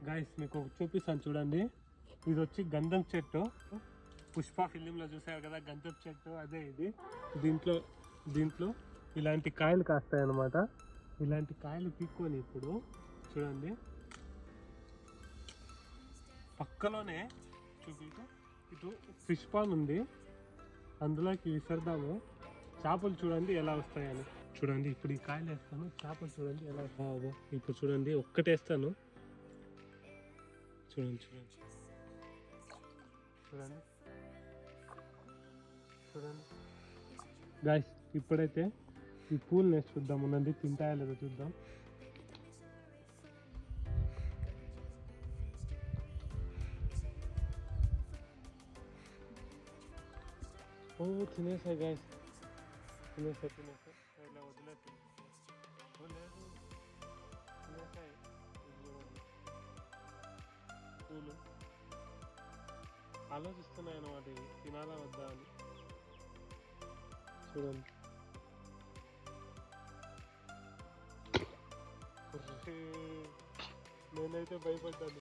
Guys మీకు చూపిస్తాను చూడండి. ఇది వచ్చి గంధం చెట్టు. పుష్ప ఫిలింలో చూసారు కదా గంధం చెట్టు, అదే ఇది. దీంట్లో ఇలాంటి కాయలు కాస్తాయి అన్నమాట. ఇలాంటి కాయలు పీక్కొని ఇప్పుడు చూడండి పక్కలోనే ఇటు ఫిష్ పాండ్ ఉంది, అందులోకి విసరదాము. చేపలు చూడండి ఎలా వస్తాయని. చూడండి ఇప్పుడు ఈ కాయలు వేస్తాను, చేపలు చూడండి ఎలా వస్తాయో. ఇప్పుడు చూడండి ఒక్కటేస్తాను, చూడండి చూడండి చూడండి చూడండి గాయ్స్. ఇప్పుడైతే ఈ పూలు వేసి చూద్దాం, ఉన్నది తింటాయో లేదో చూద్దాం. ఓ తినేసాయి గాయ్స్, తినేసాయి ఇలా వదిలేదు. లేదు తినేసాయి పూలు. ఆలోచిస్తున్నాయి అన్నమాట ఇవి తినాలా వద్దా అని. చూడండి నేనైతే భయపడ్డాను.